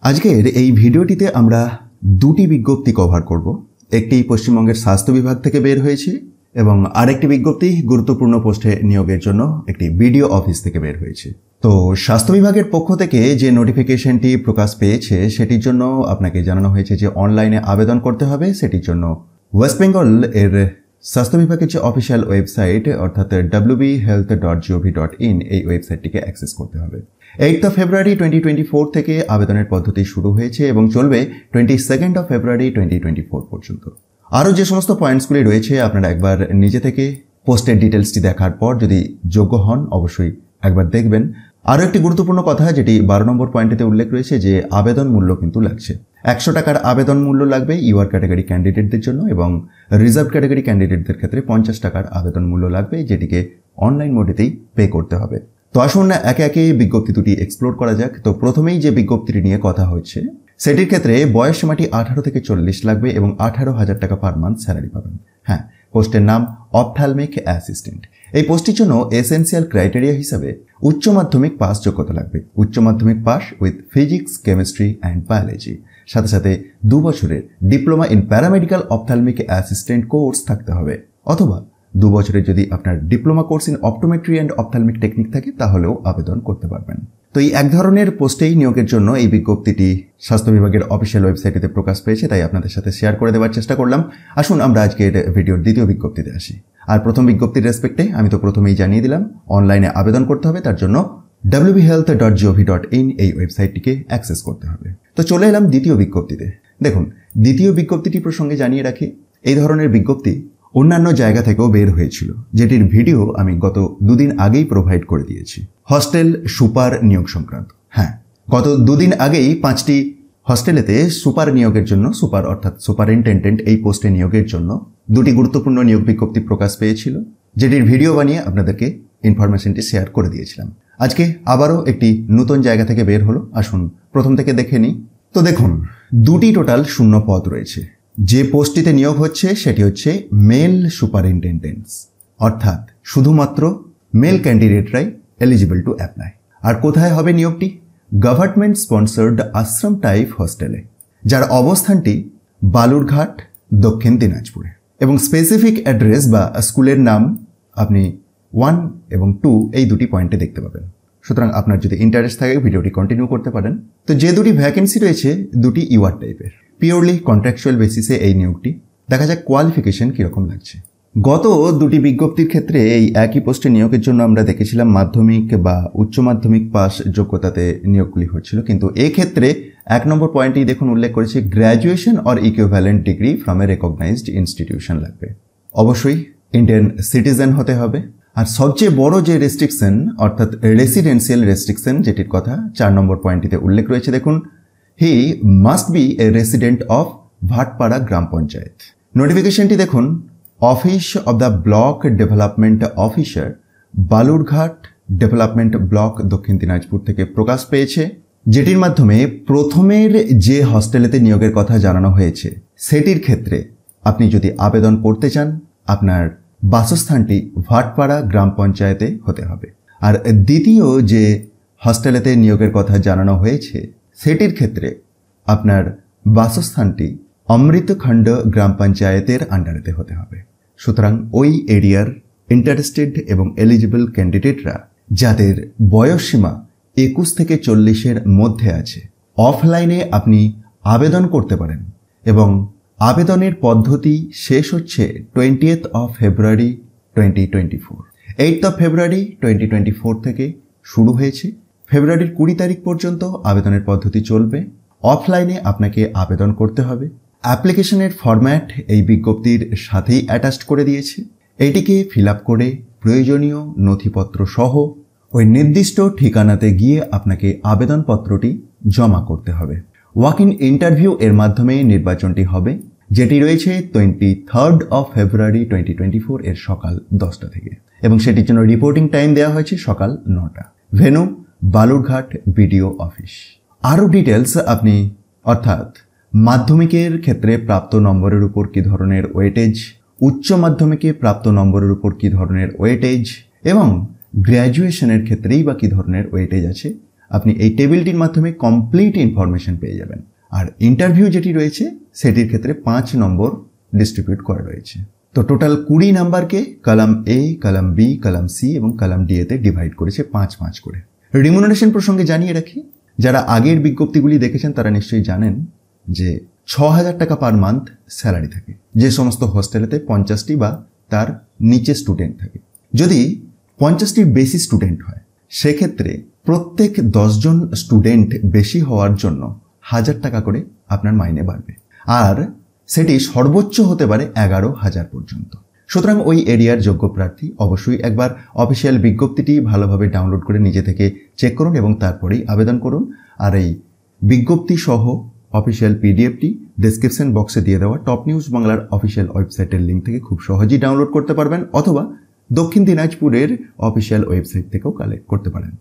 আজকের এই ভিডিওটিতে আমরা দুটি বিজ্ঞপ্তি কভার করব। একটি পশ্চিমবঙ্গের স্বাস্থ্য বিভাগ থেকে বের হয়েছে এবং আরেকটি বিজ্ঞপ্তি গুরুত্বপূর্ণ পোস্টে নিয়োগের জন্য একটি বিডিও অফিস থেকে বের হয়েছে। তো স্বাস্থ্য বিভাগের পক্ষ থেকে যে নোটিফিকেশনটি প্রকাশ পেয়েছে সেটির জন্য আপনাকে জানানো হয়েছে যে অনলাইনে আবেদন করতে হবে। সেটির জন্য ওয়েস্ট বেঙ্গল এর স্বাস্থ্য বিভাগের যে অফিসিয়াল ওয়েবসাইট অর্থাৎ wbhealth.gov.in এই ওয়েবসাইটটিকে অ্যাক্সেস করতে হবে। 8th ফেব্রুয়ারি 2024 থেকে আবেদনের পদ্ধতি শুরু হয়েছে এবং চলবে 22nd ফেব্রুয়ারি 2024 পর্যন্ত। আরও যে সমস্ত পয়েন্টসগুলি রয়েছে আপনারা একবার নিজে থেকে পোস্টের ডিটেলসটি দেখার পর যদি যোগ্য হন অবশ্যই একবার দেখবেন। আরও একটি গুরুত্বপূর্ণ কথা যেটি 12 নম্বর পয়েন্টেতে উল্লেখ রয়েছে যে আবেদন মূল্য কিন্তু লাগছে। 100 টাকার আবেদন মূল্য লাগবে ইউআর ক্যাটাগরি ক্যান্ডিডেটদের জন্য এবং রিজার্ভ ক্যাটাগরি ক্যান্ডিডেটদের ক্ষেত্রে 50 টাকার আবেদন মূল্য লাগবে, যেটিকে অনলাইন মোডেতেই পে করতে হবে। তো আসুন একে একে বিজ্ঞপ্তি দুটি এক্সপ্লোর করা যাক। তো প্রথমেই যে বিজ্ঞপ্তিটি নিয়ে কথা হচ্ছে সেটির ক্ষেত্রে বয়স সীমাটি 18 থেকে 40 লাগবে এবং 18,000 টাকা পার মান্থ স্যালারি পাবেন। হ্যাঁ, পোস্টের নাম অপথ্যালমিক অ্যাসিস্ট্যান্ট। এই পোস্টটির জন্য এসেনশিয়াল ক্রাইটেরিয়া হিসাবে উচ্চ মাধ্যমিক পাস যোগ্যতা লাগবে। উচ্চ মাধ্যমিক pass with physics, chemistry and biology. সাথে সাথে 2 বছরের diploma in paramedical ophthalmic assistant course থাকতে হবে, অথবা 2 বছরের যদি আপনার diploma course in optometry and ophthalmic technique থাকে তাহলেও আবেদন করতে পারবেন। তো এই এক ধরনের পোস্টেই নিয়োগের জন্য এই বিজ্ঞপ্তিটি স্বাস্থ্য বিভাগের অফিসিয়াল ওয়েবসাইটে প্রকাশ পেয়েছে, তাই আপনাদের সাথে শেয়ার করে দেওয়ার চেষ্টা করলাম। আসুন আমরা আজকের ভিডিওর দ্বিতীয় বিজ্ঞপ্তিতে আসি। আর প্রথম বিজ্ঞপ্তির রেসপেক্টে আমি তো প্রথমেই জানিয়ে দিলাম অনলাইনে আবেদন করতে হবে, তার জন্য wbhealth.gov.in এই ওয়েবসাইটটিকে অ্যাক্সেস করতে হবে। তো চলে এলাম দ্বিতীয় বিজ্ঞপ্তিতে। দেখুন, দ্বিতীয় বিজ্ঞপ্তিটি প্রসঙ্গে জানিয়ে রাখি, এই ধরনের বিজ্ঞপ্তি অন্যান্য জায়গা থেকেও বের হয়েছিল, যেটির ভিডিও আমি গত 2 দিন আগেই প্রোভাইড করে দিয়েছি। হস্টেল সুপার নিয়োগ সংক্রান্ত। হ্যাঁ, গত 2 দিন আগেই 5টি হস্টেলেতে সুপার নিয়োগের জন্য, সুপার অর্থাৎ সুপারিনটেন্ডেন্ট এই পোস্টে নিয়োগের জন্য 2টি গুরুত্বপূর্ণ নিয়োগ বিজ্ঞপ্তি প্রকাশ পেয়েছিল, যেটির ভিডিও বানিয়ে আপনাদেরকে ইনফরমেশনটি শেয়ার করে দিয়েছিলাম। আজকে আবারও একটি নতুন জায়গা থেকে বের হলো। আসুন প্রথম থেকে দেখে নিই। তো দেখুন, 2টি টোটাল শূন্য পদ রয়েছে। যে পোস্টটিতে নিয়োগ হচ্ছে সেটি হচ্ছে মেল সুপারিনটেন্ডেন্টস, অর্থাৎ শুধুমাত্র মেল ক্যান্ডিডেটরাই এলিজিবল টু অ্যাপ্লাই। আর কোথায় হবে নিয়োগটি? গভর্নমেন্ট স্পন্সর্ড আশ্রম টাইপ হস্টেলে, যার অবস্থানটি বালুরঘাট, দক্ষিণ দিনাজপুরে। এবং স্পেসিফিক অ্যাড্রেস বা স্কুলের নাম আপনি 1 এবং 2 এই 2টি পয়েন্টে দেখতে পাবেন। সুতরাং আপনার যদি ইন্টারেস্ট থাকে ভিডিওটি কন্টিনিউ করতে পারেন। তো যে 2টি ভ্যাকেন্সি রয়েছে 2টি ইউআর টাইপের, পিওরলি কন্ট্রাকচুয়াল বেসিসে এই নিয়োগটি। দেখা যাক কোয়ালিফিকেশন কীরকম লাগছে। গত 2টি বিজ্ঞপ্তির ক্ষেত্রে এই একই পোস্টে নিয়োগের জন্য আমরা দেখেছিলাম মাধ্যমিক বা উচ্চ মাধ্যমিক পাস যোগ্যতাতে নিয়োগগুলি হচ্ছিল, কিন্তু এক্ষেত্রে 1 নম্বর পয়েন্টেই দেখুন উল্লেখ করেছে graduation or equivalent degree from a recognised institution লাগবে। অবশ্যই ইন্ডিয়ান সিটিজেন হতে হবে। আর সবচেয়ে বড় যে রেস্ট্রিকশন অর্থাৎ রেসিডেন্সিয়াল রেস্ট্রিকশন যেটির কথা 4 নম্বর পয়েন্টটিতে উল্লেখ রয়েছে, দেখুন, he must be a resident of Bhatpara গ্রাম পঞ্চায়েত। নোটিফিকেশনটি দেখুন, office of the block development officer, Balurghat development block, Dakshin Dinajpur থেকে প্রকাশ পেয়েছে, যেটির মাধ্যমে প্রথমের যে হস্টেলেতে নিয়োগের কথা জানানো হয়েছে সেটির ক্ষেত্রে আপনি যদি আবেদন করতে চান আপনার বাসস্থানটি ভাটপাড়া গ্রাম পঞ্চায়েতে হতে হবে। আর দ্বিতীয় যে হস্টেলেতে নিয়োগের কথা জানানো হয়েছে সেটির ক্ষেত্রে আপনার বাসস্থানটি অমৃতখণ্ড গ্রাম পঞ্চায়েতের আন্ডারেতে হতে হবে। সুতরাং ওই এরিয়ার ইন্টারেস্টেড এবং এলিজিবল ক্যান্ডিডেটরা যাদের বয়সসীমা 21 থেকে 40-এর মধ্যে আছে, অফলাইনে আপনি আবেদন করতে পারেন এবং আবেদনের পদ্ধতি শেষ হচ্ছে 20th ফেব্রুয়ারি 2024। 8th ফেব্রুয়ারি 2024 থেকে শুরু হয়েছে। ফেব্রুয়ারির 20 তারিখ পর্যন্ত আবেদনের পদ্ধতি চলবে। অফলাইনে আপনাকে আবেদন করতে হবে। অ্যাপ্লিকেশনের ফরম্যাট এই বিজ্ঞপ্তির সাথেই অ্যাটাচড করে দিয়েছে। এটিকে ফিল আপ করে প্রয়োজনীয় নথিপত্র সহ ওই নির্দিষ্ট ঠিকানাতে গিয়ে আপনাকে আবেদনপত্রটি জমা করতে হবে। ওয়াক ইন ইন্টারভিউ এর মাধ্যমে নির্বাচনটি হবে, যেটি রয়েছে 23rd ফেব্রুয়ারি 2024 এর সকাল 10টা থেকে, এবং সেটির জন্য রিপোর্টিং টাইম দেওয়া হয়েছে সকাল 9টা। Venue Balurghat BDO office. আরও ডিটেলস আপনি অর্থাৎ মাধ্যমিকের ক্ষেত্রে প্রাপ্ত নম্বরের উপর কী ধরনের ওয়েটেজ, উচ্চ মাধ্যমিকে প্রাপ্ত নম্বরের উপর কী ধরনের ওয়েটেজ এবং গ্র্যাজুয়েশনের ক্ষেত্রেই বা কী ধরনের ওয়েটেজ আছে, আপনি এই টেবিলটির মাধ্যমে কমপ্লিট ইনফরমেশন পেয়ে যাবেন। আর ইন্টারভিউ যেটি রয়েছে সেটির ক্ষেত্রে 5 নম্বর ডিস্ট্রিবিউট করা রয়েছে। তো টোটাল 20 নাম্বারকে column A, column B, column C এবং কলাম ডি এতে ডিভাইড করেছে 5 করে। রিমুনারেশন প্রসঙ্গে জানিয়ে রাখি, যারা আগের বিজ্ঞপ্তিগুলি দেখেছেন তারা নিশ্চয়ই জানেন যে 6,000 টাকা পার মান্থ স্যালারি থাকে যে সমস্ত হোস্টেলেতে 50টি বা তার নিচে স্টুডেন্ট থাকে। যদি 50টির বেশি স্টুডেন্ট হয় সেক্ষেত্রে প্রত্যেক 10 জন স্টুডেন্ট বেশি হওয়ার জন্য 1000 টাকা করে আপনার মাইনে বাড়বে, আর সেটি সর্বোচ্চ হতে পারে 11,000 পর্যন্ত। সুতরাং ওই এরিয়ার যোগ্য প্রার্থী অবশ্যই একবার অফিসিয়াল বিজ্ঞপ্তিটি ভালোভাবে ডাউনলোড করে নিজে থেকে চেক করুন এবং তারপরেই আবেদন করুন। আর এই বিজ্ঞপ্তি সহ অফিসিয়াল পিডিএফটি ডেসক্রিপশন বক্সে দিয়ে দেওয়া টপ নিউজ বাংলার অফিসিয়াল ওয়েবসাইটের লিঙ্ক থেকে খুব সহজেই ডাউনলোড করতে পারবেন, অথবা দক্ষিণ দিনাজপুরের অফিসিয়াল ওয়েবসাইট থেকেও কালেক্ট করতে পারেন।